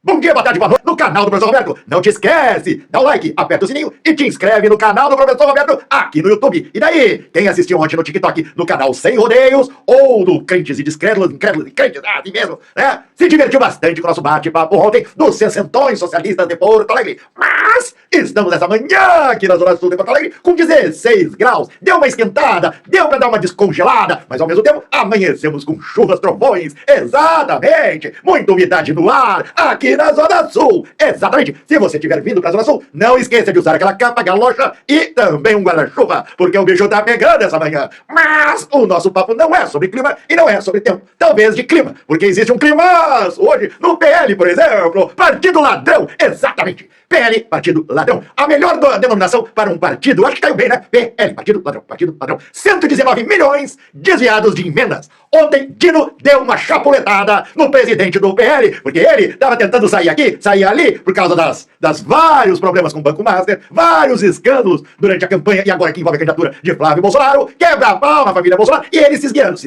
Bom dia, boa tarde, boa noite no canal do Professor Roberto. Não te esquece, dá o like, aperta o sininho e te inscreve no canal do Professor Roberto aqui no YouTube. E daí, quem assistiu ontem no TikTok, no canal Sem Rodeios, ou do Crentes e Descrédulos, Incrédulos e Crentes, assim mesmo, né? Se divertiu bastante com o nosso bate-papo ontem dos 60 socialistas de Porto Alegre. Mas estamos nessa manhã aqui na Zona Sul de Porto Alegre com 16 graus. Deu uma esquentada, deu pra dar uma descongelada, mas ao mesmo tempo amanhecemos com chuvas, trovões. Exatamente, muita umidade no ar aqui na Zona Sul. Exatamente. Se você estiver vindo pra Zona Sul, não esqueça de usar aquela capa galocha e também um guarda-chuva, porque o bicho tá pegando essa manhã. Mas o nosso papo não é sobre clima e não é sobre tempo. Talvez de clima, porque existe um climaço hoje no PL, por exemplo. Partido Ladrão. Exatamente. PL, Partido Ladrão. A melhor denominação para um partido, acho que caiu bem, né? PL, Partido Ladrão, Partido Ladrão. 119 milhões desviados de emendas. Ontem, Dino deu uma chapuletada no presidente do PL, porque ele estava tentando sair aqui, sair ali, por causa das vários problemas com o Banco Master, vários escândalos durante a campanha e agora que envolve a candidatura de Flávio Bolsonaro, quebra-pau na família Bolsonaro, e ele se esguiando,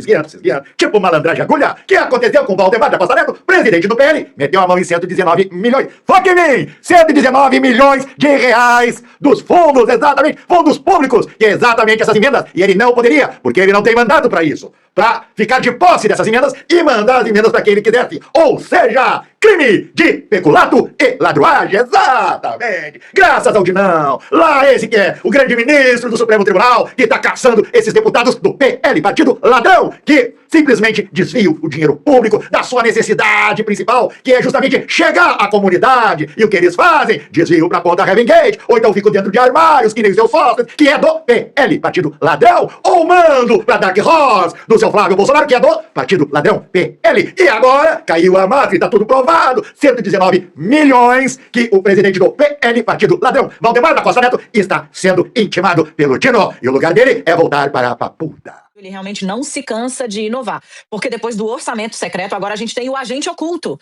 tipo malandragem agulha, que aconteceu com Valdemar da Costa Neto, presidente do PL, meteu a mão em 119 milhões. Foque em mim! 119 milhões de reais dos fundos, exatamente, fundos públicos, que é exatamente essas emendas, e ele não poderia, porque ele não tem mandato para isso, para ficar de posse dessas emendas e mandar as emendas para quem ele quisesse, ou seja, crime de peculato e ladruagem, exatamente, graças ao Dinão, lá esse que é o grande ministro do Supremo Tribunal, que está caçando esses deputados do PL, Partido Ladrão, que simplesmente desviam o dinheiro público da sua necessidade principal, que é justamente chegar à comunidade, e o que eles fazem? Desviam pra ponta Heaven Gate, ou então ficam dentro de armários, que nem seus sócios, que é do PL, Partido Ladrão, ou mando pra Dark Horse, do seu Flávio Bolsonaro, que é do Partido Ladrão, PL. E agora, caiu a máfia, tá tudo provado, 119 milhões que o presidente do PL, Partido Ladrão, Valdemar da Costa Neto, está sendo intimado pelo Dino, e o lugar dele é voltar para a papuda. Ele realmente não se cansa de inovar, porque depois do orçamento secreto, agora a gente tem o agente oculto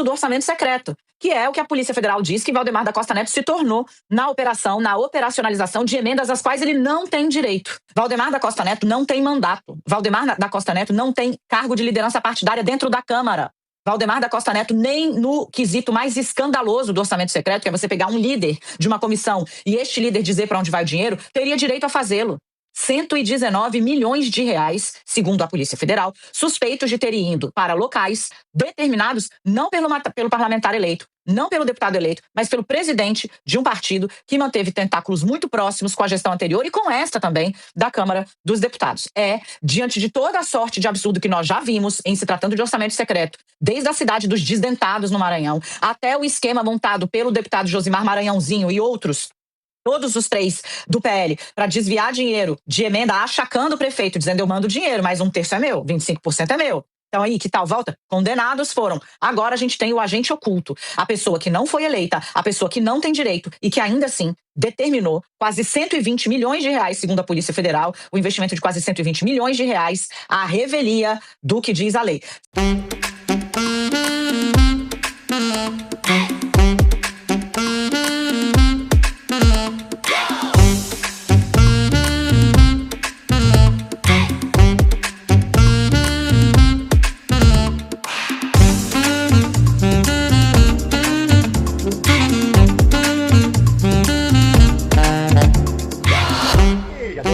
do orçamento secreto, que é o que a Polícia Federal diz que Valdemar da Costa Neto se tornou na operacionalização de emendas às quais ele não tem direito. Valdemar da Costa Neto não tem mandato. Valdemar da Costa Neto não tem cargo de liderança partidária dentro da Câmara. Valdemar da Costa Neto, nem no quesito mais escandaloso do orçamento secreto, que é você pegar um líder de uma comissão e este líder dizer para onde vai o dinheiro, teria direito a fazê-lo. 119 milhões de reais, segundo a Polícia Federal, suspeitos de terem ido para locais determinados não pelo parlamentar eleito, não pelo deputado eleito, mas pelo presidente de um partido que manteve tentáculos muito próximos com a gestão anterior e com esta também da Câmara dos Deputados. Diante de toda a sorte de absurdo que nós já vimos em se tratando de orçamento secreto, desde a cidade dos desdentados no Maranhão, até o esquema montado pelo deputado Josimar Maranhãozinho e outros, todos os três do PL, para desviar dinheiro de emenda, achacando o prefeito, dizendo eu mando dinheiro, mas 1/3 é meu, 25% é meu. Então aí, que tal volta? Condenados foram. Agora a gente tem o agente oculto, a pessoa que não foi eleita, a pessoa que não tem direito e que ainda assim determinou quase 120 milhões de reais, segundo a Polícia Federal, o investimento de quase 120 milhões de reais à revelia do que diz a lei.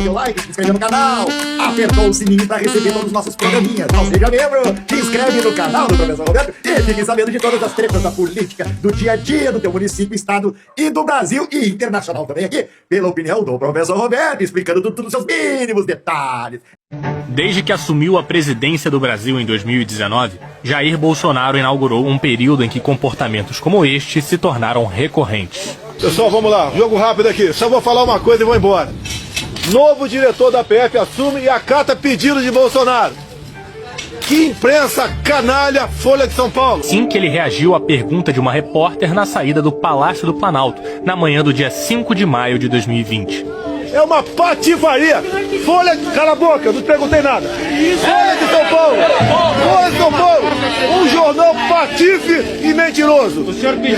Deu like, se inscreveu no canal, apertou o sininho para receber todos os nossos programinhas. Não seja membro, se inscreve no canal do Professor Roberto e fique sabendo de todas as tretas da política, do dia a dia do teu município, estado e do Brasil e internacional também aqui, pela opinião do Professor Roberto, explicando tudo nos seus mínimos detalhes. Desde que assumiu a presidência do Brasil em 2019, Jair Bolsonaro inaugurou um período em que comportamentos como este se tornaram recorrentes. Pessoal, vamos lá, jogo rápido aqui, só vou falar uma coisa e vou embora. Novo diretor da PF assume e acata pedido de Bolsonaro. Que imprensa canalha, Folha de São Paulo. Assim que ele reagiu à pergunta de uma repórter na saída do Palácio do Planalto, na manhã do dia 5 de maio de 2020. É uma patifaria. Folha, cala a boca, não perguntei nada. Folha de São Paulo. Folha de São Paulo. Um jornal patife e mentiroso.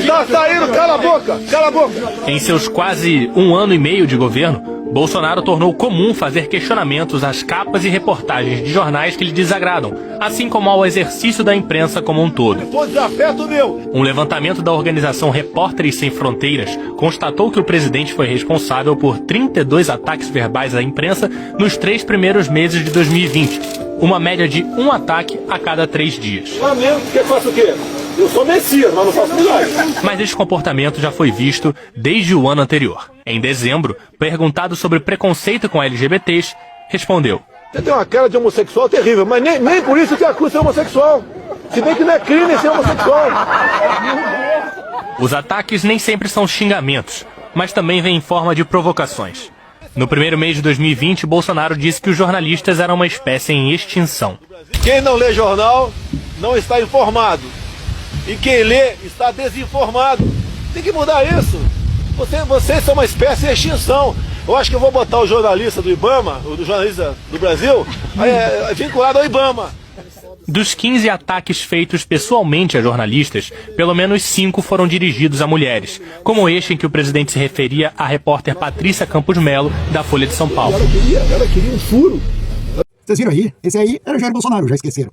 Tá saindo, cala a boca, cala a boca. Em seus quase um ano e meio de governo, Bolsonaro tornou comum fazer questionamentos às capas e reportagens de jornais que lhe desagradam, assim como ao exercício da imprensa como um todo. Foi desafeto meu. Um levantamento da organização Repórteres Sem Fronteiras constatou que o presidente foi responsável por 32 ataques verbais à imprensa nos 3 primeiros meses de 2020, uma média de 1 ataque a cada 3 dias. Flamengo, que faço o quê? Eu sou Messias, mas não faço milagre. Mas esse comportamento já foi visto desde o ano anterior. Em dezembro, perguntado sobre preconceito com LGBTs, respondeu: Você tem uma cara de homossexual terrível, mas nem por isso que acusa ser homossexual. Se bem que não é crime ser homossexual. Os ataques nem sempre são xingamentos, mas também vêm em forma de provocações. No primeiro mês de 2020, Bolsonaro disse que os jornalistas eram uma espécie em extinção. Quem não lê jornal não está informado. E quem lê está desinformado. Tem que mudar isso. Vocês são uma espécie de extinção. Eu acho que eu vou botar o jornalista do IBAMA, o do jornalista do Brasil, vinculado ao IBAMA. Dos 15 ataques feitos pessoalmente a jornalistas, pelo menos 5 foram dirigidos a mulheres, como este em que o presidente se referia à repórter Patrícia Campos Melo, da Folha de São Paulo. Ela queria um furo. Vocês viram aí? Esse aí era o Jair Bolsonaro, já esqueceram.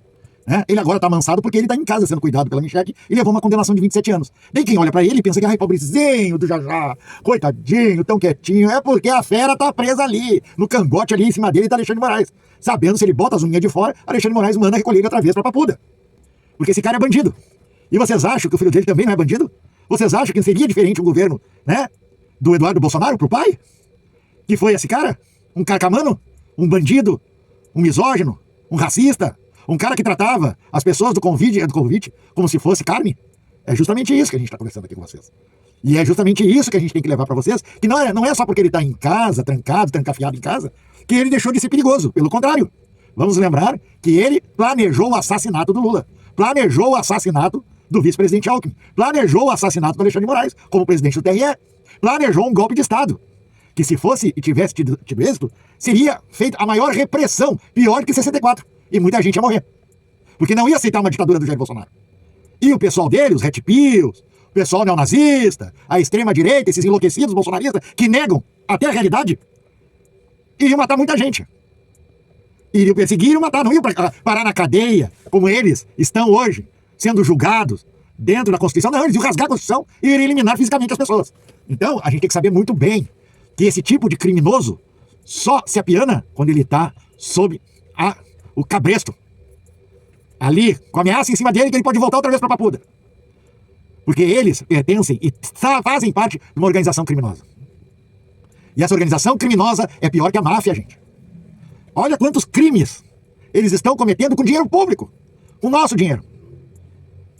Ele agora tá amansado porque ele tá em casa sendo cuidado pela Michelle e levou uma condenação de 27 anos. Daí quem olha pra ele pensa que ai, pobrezinho do Jajá, coitadinho, tão quietinho. É porque a fera tá presa ali, no cangote ali em cima dele tá Alexandre de Moraes. Sabendo se ele bota as unhas de fora, Alexandre de Moraes manda recolher ele outra vez pra Papuda. Porque esse cara é bandido. E vocês acham que o filho dele também não é bandido? Vocês acham que seria diferente um governo, do Eduardo Bolsonaro pro pai? Que foi esse cara? Um carcamano? Um bandido? Um misógino? Um racista? Um cara que tratava as pessoas do Covid como se fosse carne? É justamente isso que a gente está conversando aqui com vocês. E é justamente isso que a gente tem que levar para vocês, que não é só porque ele está em casa, trancado, trancafiado em casa, que ele deixou de ser perigoso. Pelo contrário, vamos lembrar que ele planejou o assassinato do Lula, planejou o assassinato do vice-presidente Alckmin, planejou o assassinato do Alexandre de Moraes como presidente do TRE, planejou um golpe de Estado, que se fosse e tivesse tido êxito, seria feita a maior repressão, pior que 64. E muita gente ia morrer. Porque não ia aceitar uma ditadura do Jair Bolsonaro. E o pessoal dele, os Red Pills, o pessoal neonazista, a extrema-direita, esses enlouquecidos bolsonaristas que negam até a realidade, iriam matar muita gente. Iriam perseguir e matar, não iam parar na cadeia, como eles estão hoje, sendo julgados dentro da Constituição. Não, eles iam rasgar a Constituição e iriam eliminar fisicamente as pessoas. Então, a gente tem que saber muito bem que esse tipo de criminoso só se apiana quando ele está sob o cabresto. Ali, com a ameaça em cima dele que ele pode voltar outra vez para Papuda. Porque eles pertencem e fazem parte de uma organização criminosa. E essa organização criminosa é pior que a máfia, gente. Olha quantos crimes eles estão cometendo com dinheiro público. Com o nosso dinheiro.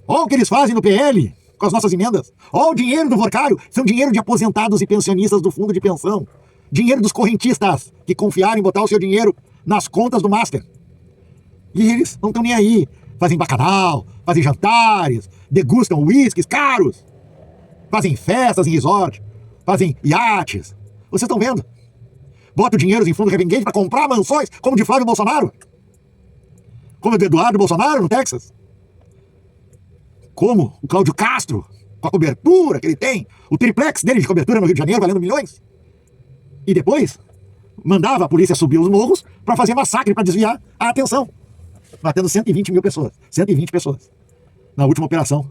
Olha o que eles fazem no PL, com as nossas emendas. Olha o dinheiro do Vorcário. São dinheiro de aposentados e pensionistas do fundo de pensão. Dinheiro dos correntistas que confiaram em botar o seu dinheiro nas contas do Master. E eles não estão nem aí. Fazem bacanal, fazem jantares, degustam uísques caros, fazem festas em resort, fazem iates. Vocês estão vendo? Bota o dinheiro em fundo revenguente para comprar mansões, como de Flávio Bolsonaro. Como o de Eduardo Bolsonaro, no Texas. Como o Cláudio Castro, com a cobertura que ele tem, o triplex dele de cobertura no Rio de Janeiro, valendo milhões. E depois, mandava a polícia subir os morros para fazer massacre, para desviar a atenção. Matando 120 mil pessoas. 120 pessoas. Na última operação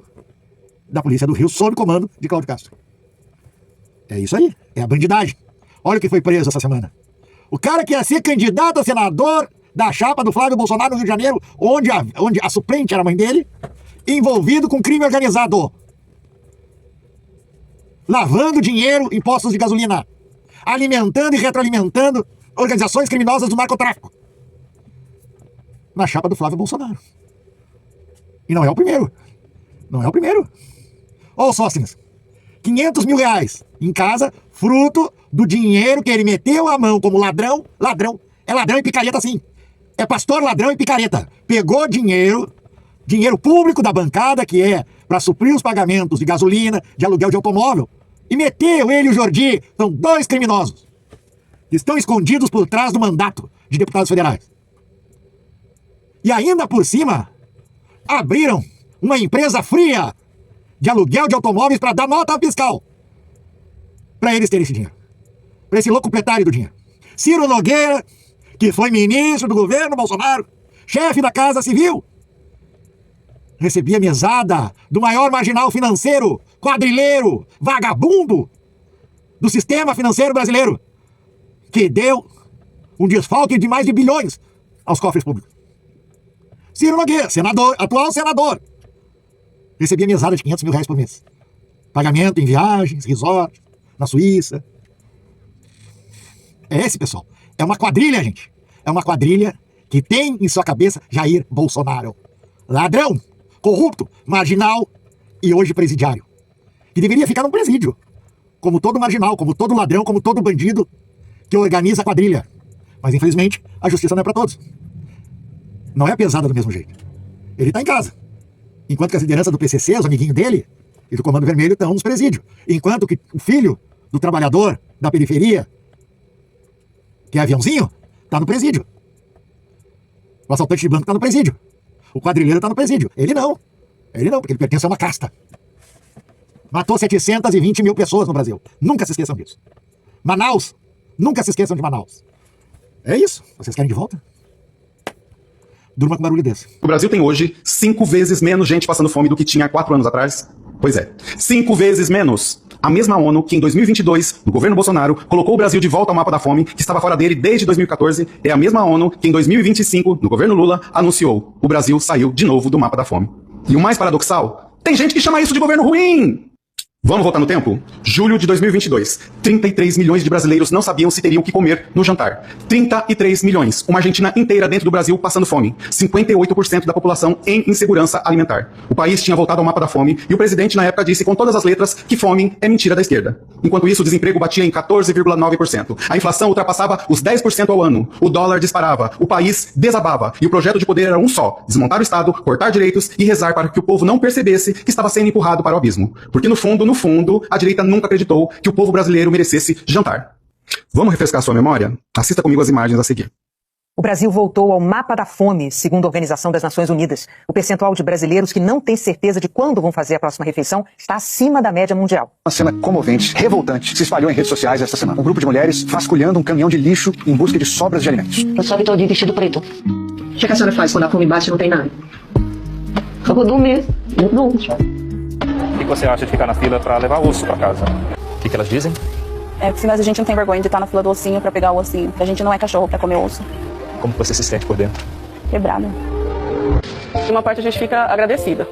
da Polícia do Rio, sob comando de Cláudio Castro. É isso aí. É a bandidagem. Olha o que foi preso essa semana. O cara que ia ser candidato a senador da chapa do Flávio Bolsonaro no Rio de Janeiro, onde a suplente era a mãe dele, envolvido com crime organizado. Lavando dinheiro em postos de gasolina. Alimentando e retroalimentando organizações criminosas do narcotráfico. Na chapa do Flávio Bolsonaro. E não é o primeiro. Não é o primeiro. Ô, Sóstenes, 500 mil reais em casa, fruto do dinheiro que ele meteu a mão como ladrão. Ladrão. É ladrão e picareta, sim. É pastor, ladrão e picareta. Pegou dinheiro público da bancada, que é para suprir os pagamentos de gasolina, de aluguel de automóvel, e meteu ele e o Jordi. São 2 criminosos. Que estão escondidos por trás do mandato de deputados federais. E ainda por cima, abriram uma empresa fria de aluguel de automóveis para dar nota fiscal. Para eles terem esse dinheiro. Para esse louco proprietário do dinheiro. Ciro Nogueira, que foi ministro do governo Bolsonaro, chefe da Casa Civil, recebia mesada do maior marginal financeiro, quadrilheiro, vagabundo do sistema financeiro brasileiro, que deu um desfalque de mais de bilhões aos cofres públicos. Ciro Nogueira, senador, atual senador, recebia mesada de R$500 mil por mês. Pagamento em viagens, resort, na Suíça. É esse, pessoal. É uma quadrilha, gente. É uma quadrilha que tem em sua cabeça Jair Bolsonaro. Ladrão, corrupto, marginal e hoje presidiário. Que deveria ficar num presídio. Como todo marginal, como todo ladrão, como todo bandido que organiza a quadrilha. Mas, infelizmente, a justiça não é para todos. Não é pesada do mesmo jeito. Ele tá em casa. Enquanto que as lideranças do PCC, os amiguinhos dele, e do Comando Vermelho estão nos presídios. Enquanto que o filho do trabalhador da periferia, que é aviãozinho, tá no presídio. O assaltante de banco tá no presídio. O quadrilheiro tá no presídio. Ele não. Ele não, porque ele pertence a uma casta. Matou 720 mil pessoas no Brasil. Nunca se esqueçam disso. Manaus. Nunca se esqueçam de Manaus. É isso. Vocês querem de volta? Durma com barulho desse. O Brasil tem hoje 5 vezes menos gente passando fome do que tinha 4 anos atrás. Pois é, 5 vezes menos. A mesma ONU que em 2022, no governo Bolsonaro, colocou o Brasil de volta ao mapa da fome, que estava fora dele desde 2014, é a mesma ONU que em 2025, no governo Lula, anunciou: o Brasil saiu de novo do mapa da fome. E o mais paradoxal, tem gente que chama isso de governo ruim. Vamos voltar no tempo? Julho de 2022. 33 milhões de brasileiros não sabiam se teriam que comer no jantar. 33 milhões. Uma Argentina inteira dentro do Brasil passando fome. 58% da população em insegurança alimentar. O país tinha voltado ao mapa da fome e o presidente na época disse com todas as letras que fome é mentira da esquerda. Enquanto isso, o desemprego batia em 14,9%. A inflação ultrapassava os 10% ao ano. O dólar disparava. O país desabava. E o projeto de poder era um só: desmontar o Estado, cortar direitos e rezar para que o povo não percebesse que estava sendo empurrado para o abismo. Porque no fundo, a direita nunca acreditou que o povo brasileiro merecesse jantar. Vamos refrescar sua memória? Assista comigo as imagens a seguir. O Brasil voltou ao mapa da fome, segundo a Organização das Nações Unidas. O percentual de brasileiros que não tem certeza de quando vão fazer a próxima refeição está acima da média mundial. Uma cena comovente, revoltante, se espalhou em redes sociais esta semana. Um grupo de mulheres vasculhando um caminhão de lixo em busca de sobras de alimentos. Eu sobe todo dia vestido preto. O que a senhora faz quando a fome bate e não tem nada? Eu vou dormir. Eu durmo. O que você acha de ficar na fila para levar osso para casa? O que elas dizem? É porque a gente não tem vergonha de estar na fila do ossinho para pegar o ossinho. A gente não é cachorro para comer osso. Como você se sente por dentro? Quebrada. Em uma parte a gente fica agradecida,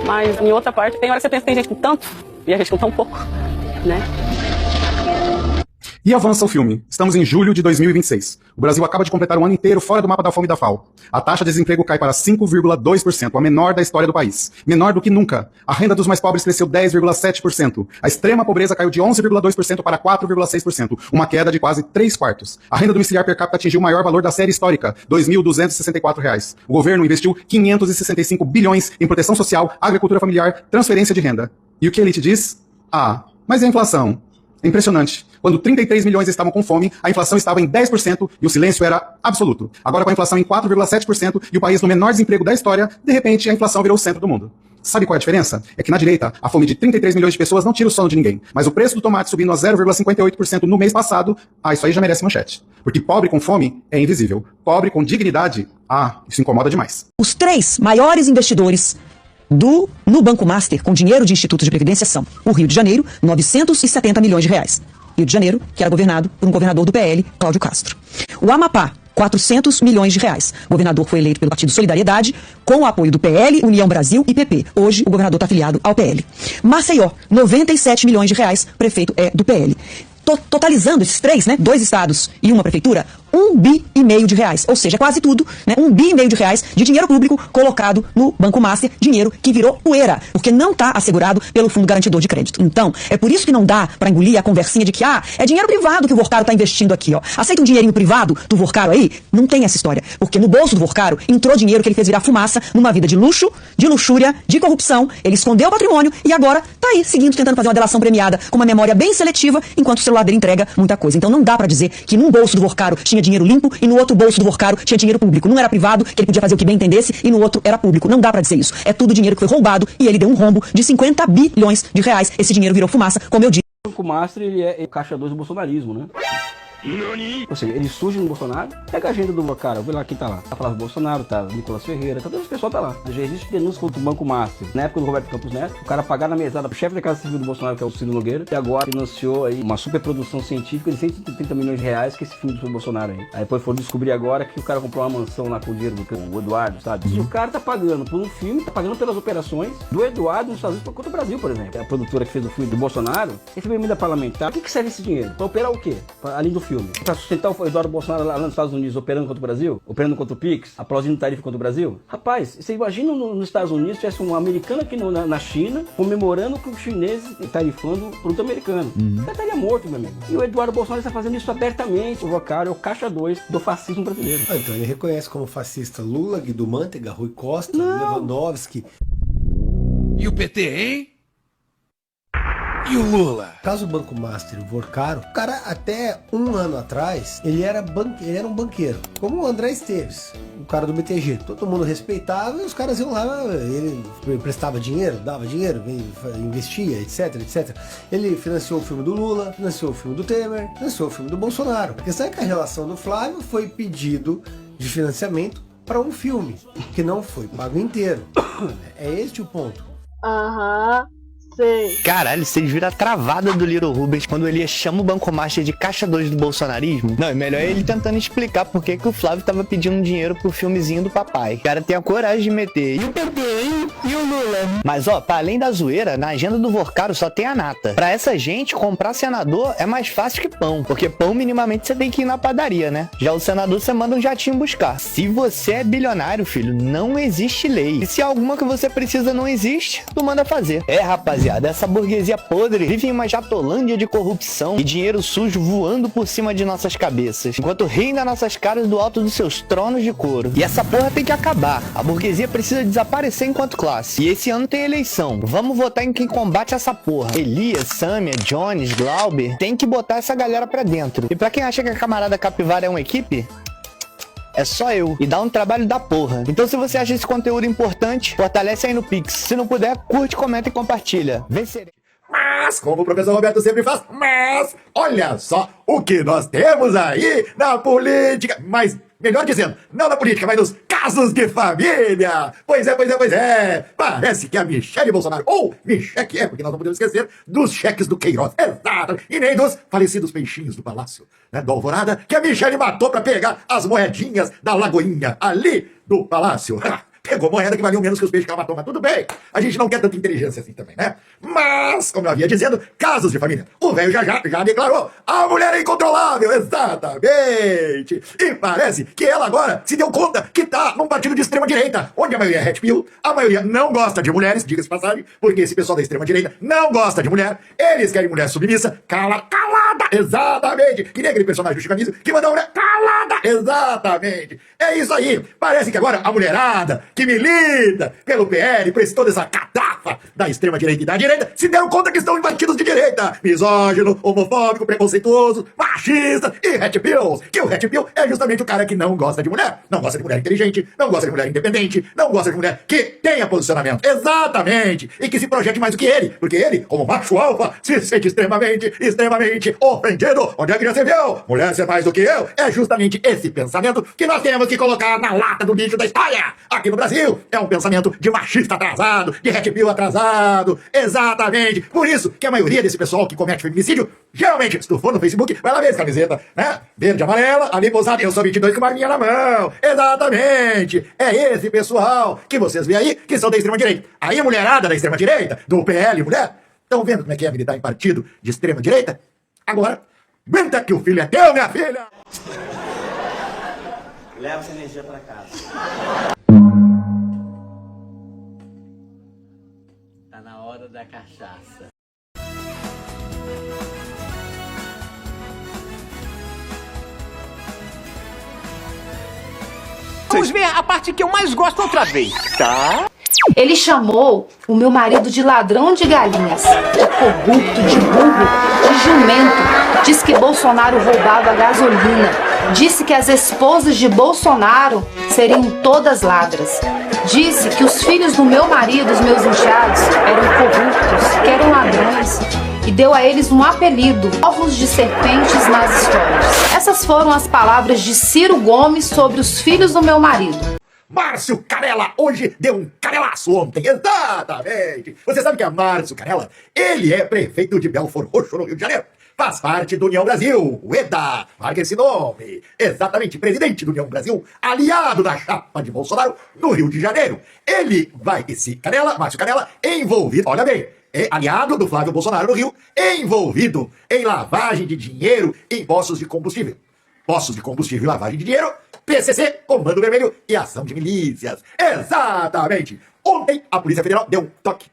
mas em outra parte tem hora que você pensa que tem gente com tanto e a gente com tão pouco, né? E avança o filme. Estamos em julho de 2026. O Brasil acaba de completar um ano inteiro fora do mapa da fome e da FAO. A taxa de desemprego cai para 5,2%, a menor da história do país. Menor do que nunca. A renda dos mais pobres cresceu 10,7%. A extrema pobreza caiu de 11,2% para 4,6%, uma queda de quase 3/4. A renda domiciliar per capita atingiu o maior valor da série histórica, R$ 2.264. O governo investiu 565 bilhões em proteção social, agricultura familiar, transferência de renda. E o que a elite diz? Ah, mas e a inflação? É impressionante. Quando 33 milhões estavam com fome, a inflação estava em 10% e o silêncio era absoluto. Agora, com a inflação em 4,7% e o país no menor desemprego da história, de repente a inflação virou o centro do mundo. Sabe qual é a diferença? É que na direita, a fome de 33 milhões de pessoas não tira o sono de ninguém. Mas o preço do tomate subindo a 0,58% no mês passado, isso aí já merece manchete. Porque pobre com fome é invisível. Pobre com dignidade, isso incomoda demais. Os 3 maiores investidores no Banco Master, com dinheiro de institutos de previdência, são o Rio de Janeiro, 970 milhões de reais. Rio de Janeiro, que era governado por um governador do PL, Cláudio Castro. O Amapá, 400 milhões de reais. O governador foi eleito pelo Partido Solidariedade, com o apoio do PL, União Brasil e PP. Hoje, o governador está afiliado ao PL. Maceió, 97 milhões de reais. Prefeito é do PL. Totalizando esses 3, 2 estados e uma prefeitura, 1,5 bi de reais. Ou seja, quase tudo, 1,5 bi de reais de dinheiro público colocado no Banco Master, dinheiro que virou poeira, porque não está assegurado pelo Fundo Garantidor de Crédito. Então, é por isso que não dá para engolir a conversinha de que, é dinheiro privado que o Vorcaro está investindo aqui, Aceita um dinheirinho privado do Vorcaro aí? Não tem essa história. Porque no bolso do Vorcaro entrou dinheiro que ele fez virar fumaça numa vida de luxo, de luxúria, de corrupção. Ele escondeu o patrimônio e agora tá aí, seguindo, tentando fazer uma delação premiada com uma memória bem seletiva, enquanto o celular dele entrega muita coisa. Então não dá pra dizer que num bolso do Vorcaro tinha dinheiro limpo e no outro bolso do Vorcaro tinha dinheiro público. Num era privado, que ele podia fazer o que bem entendesse, e no outro era público. Não dá pra dizer isso. É tudo dinheiro que foi roubado e ele deu um rombo de 50 bilhões de reais. Esse dinheiro virou fumaça, como eu disse. O Banco Master é o caixa 2 do bolsonarismo, Ou seja, ele surge no Bolsonaro, pega a agenda do cara, vê lá quem tá lá. Tá falando do Bolsonaro, tá Nicolas Ferreira, tá todo esse pessoal tá lá. Já existe denúncia contra o Banco Master. Na época do Roberto Campos Neto, o cara pagar na mesada pro chefe da Casa Civil do Bolsonaro, que é o Ciro Nogueira, que agora financiou aí uma superprodução científica de 130 milhões de reais, que é esse filme do Bolsonaro aí. Aí depois foram descobrir agora que o cara comprou uma mansão lá com o dinheiro do Eduardo, sabe? E o cara tá pagando por um filme, tá pagando pelas operações do Eduardo nos Estados Unidos contra o Brasil, por exemplo. A produtora que fez o filme do Bolsonaro recebeu emenda parlamentar. Pra que serve esse dinheiro? Pra operar o quê? Além do filme? Pra sustentar o Eduardo Bolsonaro lá nos Estados Unidos operando contra o Brasil? Operando contra o Pix? Aplaudindo tarifa contra o Brasil? Rapaz, você imagina nos Estados Unidos tivesse um americano aqui na China comemorando que os chineses tarifando o produto americano. Ele estaria morto, meu amigo. E o Eduardo Bolsonaro está fazendo isso abertamente. O Vocário é o caixa 2 do fascismo brasileiro. Então ele reconhece como fascista Lula, Guido Mantega, Rui Costa, Lewandowski. E o PT, hein? E o Lula? Caso o Banco Master, o Vocário, o cara até um ano atrás, ele era um banqueiro, como o André Esteves, o cara do BTG. Todo mundo respeitava e os caras iam lá, ele prestava dinheiro, dava dinheiro, investia, etc, etc. Ele financiou o filme do Lula, financiou o filme do Temer, financiou o filme do Bolsonaro. A questão é que a relação do Flávio foi pedido de financiamento para um filme, que não foi pago inteiro. É este o ponto. Sei. Caralho, vocês viram a travada do Little Rubens quando ele chama o Banco Master de caixa 2 do bolsonarismo? Não, é melhor ele tentando explicar por que o Flávio tava pedindo dinheiro pro filmezinho do papai. O cara tem a coragem de meter. E o PT, hein? E o Lula? Mas ó, pra além da zoeira, na agenda do Vocário só tem a nata. Pra essa gente, comprar senador é mais fácil que pão. Porque pão, minimamente, você tem que ir na padaria, né? Já o senador, você manda um jatinho buscar. Se você é bilionário, filho, não existe lei. E se alguma que você precisa não existe, tu manda fazer. É, rapaziada. Essa burguesia podre vive em uma jatolândia de corrupção e dinheiro sujo voando por cima de nossas cabeças, enquanto reina nossas caras do alto dos seus tronos de couro. E essa porra tem que acabar. A burguesia precisa desaparecer enquanto classe. E esse ano tem eleição. Vamos votar em quem combate essa porra. Elias, Samia, Jones, Glauber. Tem que botar essa galera pra dentro. E pra quem acha que a camarada Capivara é uma equipe, é só eu. E dá um trabalho da porra. Então se você acha esse conteúdo importante, fortalece aí no Pix. Se não puder, curte, comenta e compartilha. Vencerei. Mas, como o professor Roberto sempre faz, mas, olha só o que nós temos aí na política. Mas, melhor dizendo, não na política, mas nos casos de família. Pois é. Parece que a Michele Bolsonaro, ou Micheque porque nós não podemos esquecer dos cheques do Queiroz. Exato. E nem dos falecidos peixinhos do Palácio, né, do Alvorada, que a Michele matou pra pegar as moedinhas da Lagoinha ali do Palácio. Pegou moeda que valiam menos que os peixes que ela matou, mas tudo bem. A gente não quer tanta inteligência assim também, né? Mas, como eu havia dizendo, casos de família. O velho já declarou, a mulher é incontrolável, exatamente. E parece que ela agora se deu conta que tá num partido de extrema direita, onde a maioria é red pill, a maioria não gosta de mulheres, diga-se passagem, porque esse pessoal da extrema direita não gosta de mulher, eles querem mulher submissa, calada, exatamente. Que nem aquele personagem do Chico Anísio que mandou a mulher calada, exatamente. É isso aí. Parece que agora a mulherada que milita pelo PL, por toda essa catafa da extrema-direita e da direita, se deram conta que estão em partidos de direita. Misógino, homofóbico, preconceituoso, machista e red pills. Que o red pill é justamente o cara que não gosta de mulher. Não gosta de mulher inteligente, não gosta de mulher independente, não gosta de mulher que tenha posicionamento. Exatamente. E que se projete mais do que ele. Porque ele, como macho alfa, se sente extremamente ofendido. Onde é que já se viu? Mulher ser mais do que eu. É justamente esse pensamento que nós temos que colocar na lata do lixo da história. Aqui no Brasil é um pensamento de machista atrasado, de red pill atrasado, exatamente. Por isso que a maioria desse pessoal que comete feminicídio, geralmente, se tu for no Facebook, vai lá ver essa camiseta, né? Verde e amarela, ali posada, eu sou 22 com uma arminha na mão. Exatamente. É esse pessoal que vocês veem aí, que são da extrema-direita. Aí a mulherada da extrema-direita, do PL, mulher, estão vendo como é que é militar em partido de extrema-direita? Agora, aguenta que o filho é teu, minha filha! Leva essa energia pra casa. Tá na hora da cachaça. Vamos ver a parte que eu mais gosto outra vez, tá? Ele chamou o meu marido de ladrão de galinhas, de corrupto, de burro, de jumento. Disse que Bolsonaro roubava a gasolina. Disse que as esposas de Bolsonaro seriam todas ladras. Disse que os filhos do meu marido, os meus enteados, eram corruptos, que eram ladrões. E deu a eles um apelido, ovos de serpentes nas histórias. Essas foram as palavras de Ciro Gomes sobre os filhos do meu marido. Márcio Canela hoje deu um canelaço ontem, exatamente. Você sabe que é Márcio Canela? Ele é prefeito de Belford Roxo, no Rio de Janeiro. Faz parte do União Brasil, o EDA, marca esse nome. Exatamente, presidente do União Brasil, aliado da chapa de Bolsonaro no Rio de Janeiro. Ele vai, esse Canela, Márcio Canela, envolvido, olha bem, é aliado do Flávio Bolsonaro no Rio, envolvido em lavagem de dinheiro em poços de combustível. Poços de combustível e lavagem de dinheiro, PCC, Comando Vermelho e ação de milícias. Exatamente. Ontem, a Polícia Federal deu um toque.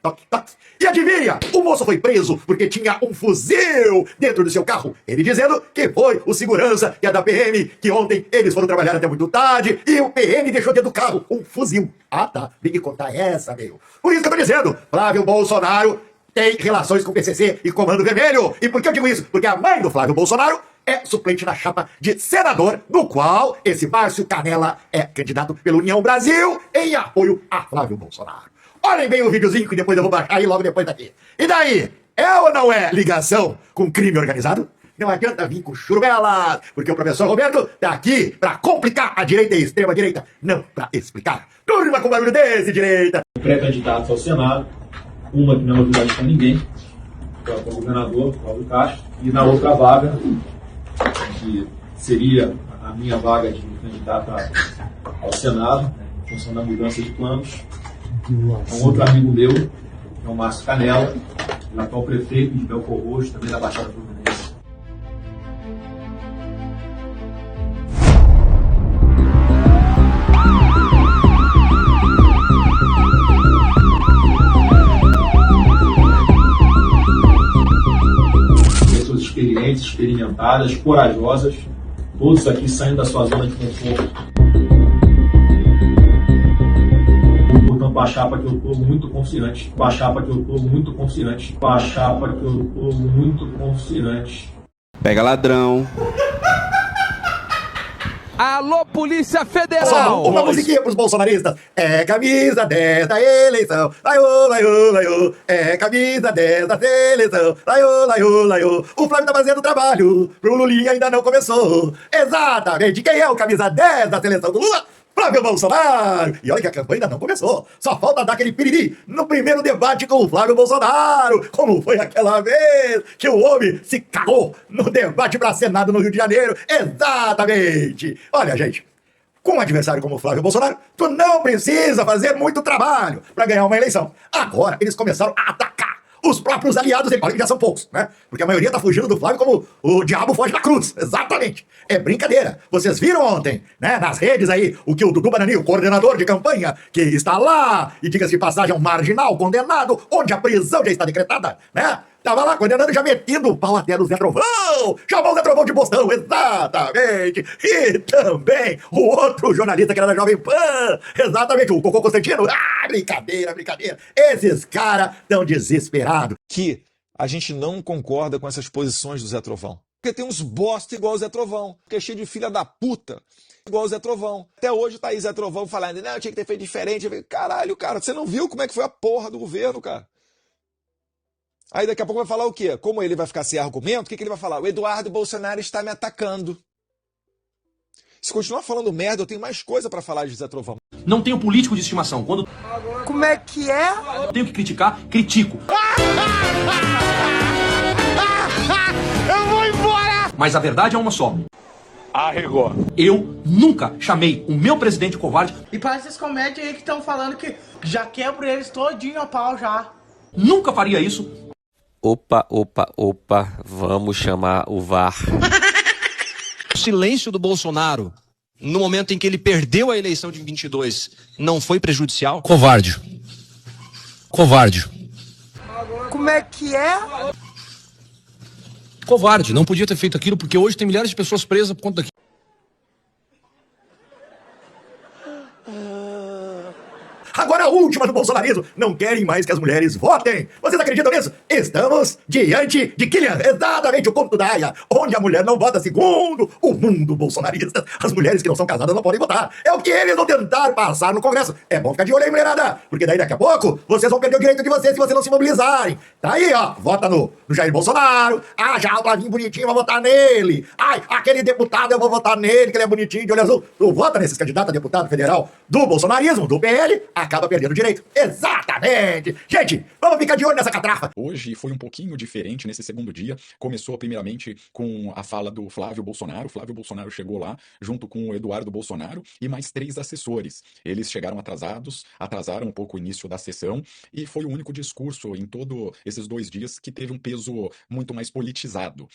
E adivinha? O moço foi preso porque tinha um fuzil dentro do seu carro. Ele dizendo que foi o segurança que é da PM, que ontem eles foram trabalhar até muito tarde e o PM deixou dentro do carro um fuzil. Ah, tá. Vim me contar essa, meu. Por isso que eu tô dizendo, Flávio Bolsonaro tem relações com o PCC e Comando Vermelho. E por que eu digo isso? Porque a mãe do Flávio Bolsonaro é suplente na chapa de senador, no qual esse Márcio Canela é candidato pela União Brasil em apoio a Flávio Bolsonaro. Olhem bem o videozinho que depois eu vou baixar aí logo depois daqui. E daí? É ou não é ligação com crime organizado? Não adianta vir com churumelas, porque o professor Roberto tá aqui pra complicar a direita e a extrema direita, não pra explicar. Turma com barulho desse, direita! Pré-candidatos ao Senado, uma que não é novidade pra ninguém, que é o governador, Paulo Castro, e na outra vaga, que seria a minha vaga de candidato ao Senado, em função da mudança de planos, um outro amigo meu, que é o Márcio Canela, o atual prefeito de Belford Roxo, também da Baixada Fluminense. Pessoas experientes, experimentadas, corajosas, todos aqui saindo da sua zona de conforto. Portanto, a chapa que eu estou muito confiante. A chapa que eu estou muito confiante. A chapa que eu estou muito confiante. Pega ladrão. Alô, Polícia Federal! Só uma musiquinha pros bolsonaristas. É camisa 10 da eleição. Laiô, laiô, laiô. É camisa 10 da eleição. Laiô, laiô, laiô. O Flávio tá fazendo trabalho. Pro Lulinha ainda não começou. Exatamente. Quem é o camisa 10 da seleção do Lula? Flávio Bolsonaro! E olha que a campanha ainda não começou. Só falta dar aquele piriri no primeiro debate com o Flávio Bolsonaro. Como foi aquela vez que o homem se cagou no debate para Senado no Rio de Janeiro. Exatamente! Olha, gente, com um adversário como o Flávio Bolsonaro, tu não precisa fazer muito trabalho para ganhar uma eleição. Agora, eles começaram a atacar os próprios aliados dele. Olha que já são poucos, né? Porque a maioria tá fugindo do Flávio como o diabo foge da cruz. Exatamente. É brincadeira. Vocês viram ontem, né, nas redes aí, o que o Dudu Banani, o coordenador de campanha, que está lá, e diga-se de passagem, é um marginal condenado, onde a prisão já está decretada, né? Tava lá condenando, já metendo o pau até no Zé Trovão. Chamou o Zé Trovão de bostão, exatamente. E também o outro jornalista que era da Jovem Pan, exatamente, o Cocô Constantino. Ah, brincadeira. Esses caras tão desesperados. Que a gente não concorda com essas posições do Zé Trovão. Porque tem uns bosta igual o Zé Trovão, que é cheio de filha da puta, igual o Zé Trovão. Até hoje tá aí Zé Trovão falando, não, tinha que ter feito diferente. Eu falei, caralho, cara, você não viu como é que foi a porra do governo, cara? Aí daqui a pouco vai falar o quê? Como ele vai ficar sem argumento, o que ele vai falar? O Eduardo Bolsonaro está me atacando. Se continuar falando merda, eu tenho mais coisa pra falar de Zé Trovão. Não tenho político de estimação. Quando Como é que é? eu tenho que criticar, critico. Eu vou embora! Mas a verdade é uma só. Arregou. Eu nunca chamei o meu presidente covarde. E para esses comédias aí que estão falando que já quebro eles todinho a pau já. Nunca faria isso. Opa, vamos chamar o VAR. O silêncio do Bolsonaro, no momento em que ele perdeu a eleição de 22, não foi prejudicial? Covarde. Como é que é? Covarde, não podia ter feito aquilo porque hoje tem milhares de pessoas presas por conta daquilo. agora a última do bolsonarismo. Não querem mais que as mulheres votem. Vocês acreditam nisso? Estamos diante de Killian, exatamente o conto da Aya, onde a mulher não vota segundo o mundo bolsonarista. As mulheres que não são casadas não podem votar. É o que eles vão tentar passar no Congresso. É bom ficar de olho aí, mulherada, porque daí daqui a pouco vocês vão perder o direito de vocês se vocês não se mobilizarem. Tá aí, ó, vota no Jair Bolsonaro. Ah, já o Flavinho bonitinho, vou votar nele. Ai, aquele deputado eu vou votar nele, que ele é bonitinho de olho azul. Tu vota nesses candidatos a deputado federal do bolsonarismo, do PL, acaba perdendo o direito. Exatamente. Gente, vamos ficar de olho nessa catrafa. Hoje foi um pouquinho diferente nesse segundo dia. Começou primeiramente com a fala do Flávio Bolsonaro. O Flávio Bolsonaro chegou lá junto com o Eduardo Bolsonaro e mais 3 assessores. Eles chegaram atrasados, atrasaram um pouco o início da sessão e foi o único discurso em todos esses 2 dias que teve um peso muito mais politizado.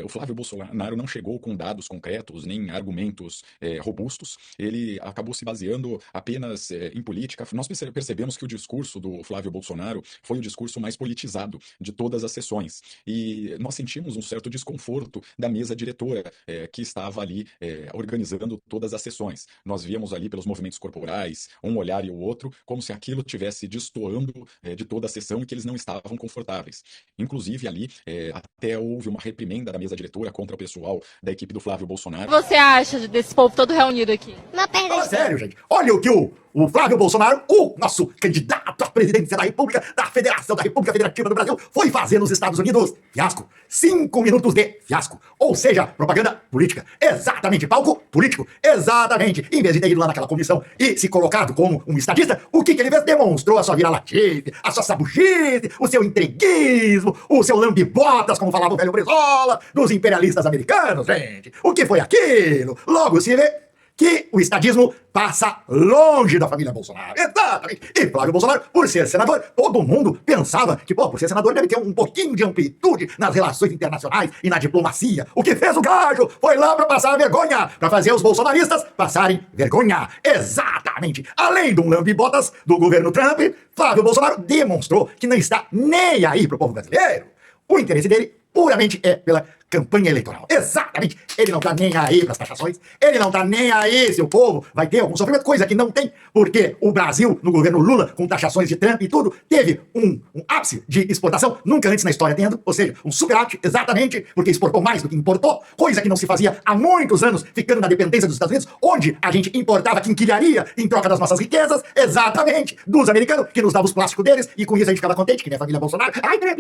O Flávio Bolsonaro não chegou com dados concretos nem argumentos robustos. Ele acabou se baseando apenas em política. Nós percebemos que o discurso do Flávio Bolsonaro foi o discurso mais politizado de todas as sessões. E nós sentimos um certo desconforto da mesa diretora que estava ali organizando todas as sessões. Nós víamos ali pelos movimentos corporais, um olhar e o outro, como se aquilo estivesse destoando de toda a sessão e que eles não estavam confortáveis. Inclusive ali até houve uma reprimenda da mesa diretora contra o pessoal da equipe do Flávio Bolsonaro. O que você acha desse povo todo reunido aqui? Não perda. Sério, gente. Olha o que o Flávio Bolsonaro, o nosso candidato à presidência da República, da Federação da República Federativa do Brasil, foi fazer nos Estados Unidos. Fiasco. 5 minutos de fiasco. Ou seja, propaganda política. Exatamente. Palco político. Exatamente. Em vez de ter ido lá naquela comissão e se colocado como um estadista, o que ele fez? Demonstrou a sua vira-latice, a sua sabugice, o seu entreguismo, o seu lambibotas, como falava o velho Brizola, dos imperialistas americanos, gente. O que foi aquilo? Logo se vê que o estadismo passa longe da família Bolsonaro. Exatamente. E Flávio Bolsonaro, por ser senador, todo mundo pensava que, por ser senador, deve ter um pouquinho de amplitude nas relações internacionais e na diplomacia. O que fez o gajo foi lá pra passar vergonha, pra fazer os bolsonaristas passarem vergonha. Exatamente. Além de um lambibotas do governo Trump, Flávio Bolsonaro demonstrou que não está nem aí pro povo brasileiro. O interesse dele puramente é pela campanha eleitoral. Exatamente. Ele não tá nem aí para as taxações, ele não tá nem aí se o povo vai ter algum sofrimento, coisa que não tem, porque o Brasil, no governo Lula, com taxações de Trump e tudo, teve um ápice de exportação, nunca antes na história tendo, ou seja, um superávit, exatamente, porque exportou mais do que importou, coisa que não se fazia há muitos anos, ficando na dependência dos Estados Unidos, onde a gente importava quinquilharia em troca das nossas riquezas, exatamente, dos americanos, que nos davam os plásticos deles, e com isso a gente ficava contente, que nem a família Bolsonaro. Ai, Trump,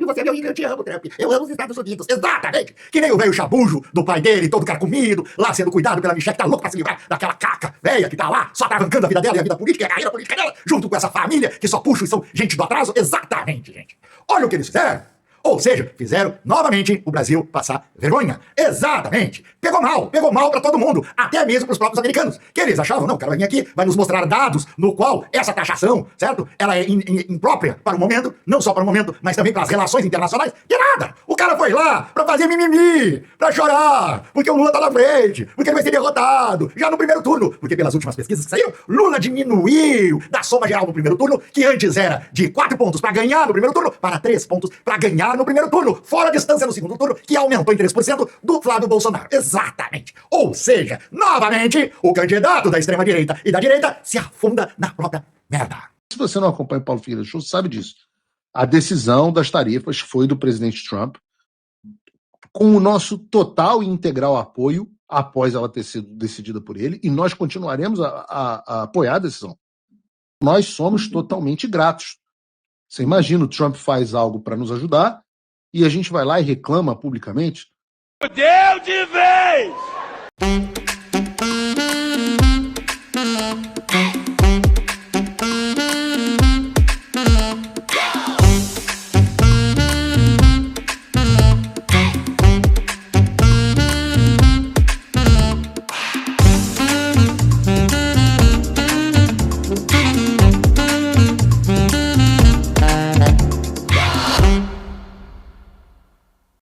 você é meu ídolo, eu te amo, Trump, eu amo os Estados Unidos, exatamente. Que nem o velho chabujo do pai dele, todo carcomido, lá sendo cuidado pela Michelle, que tá louco pra se livrar daquela caca velha que tá lá, só travancando a vida dela e a vida política e a carreira política dela, junto com essa família que só puxa e são gente do atraso. Exatamente, gente. Olha o que eles fizeram. Ou seja, fizeram novamente o Brasil passar vergonha. Exatamente. Pegou mal pra todo mundo, até mesmo pros próprios americanos, que eles achavam, não, o cara vai vir aqui, vai nos mostrar dados no qual essa taxação, certo? Ela é imprópria para o momento, não só para o momento, mas também para as relações internacionais. De nada. O cara foi lá pra fazer mimimi, pra chorar, porque o Lula tá na frente, porque ele vai ser derrotado, já no primeiro turno, porque pelas últimas pesquisas que saíram, Lula diminuiu da soma geral no primeiro turno, que antes era de 4 pontos para ganhar no primeiro turno, para 3 pontos para ganhar no primeiro turno, fora a distância no segundo turno, que aumentou em 3% do Flávio Bolsonaro. Exatamente. Ou seja, novamente, o candidato da extrema-direita e da direita se afunda na própria merda. Se você não acompanha o Paulo Figueiredo Show, sabe disso. A decisão das tarefas foi do presidente Trump, com o nosso total e integral apoio, após ela ter sido decidida por ele, e nós continuaremos a apoiar a decisão. Nós somos totalmente gratos. Você imagina, o Trump faz algo para nos ajudar, e a gente vai lá e reclama publicamente. Deu de vez!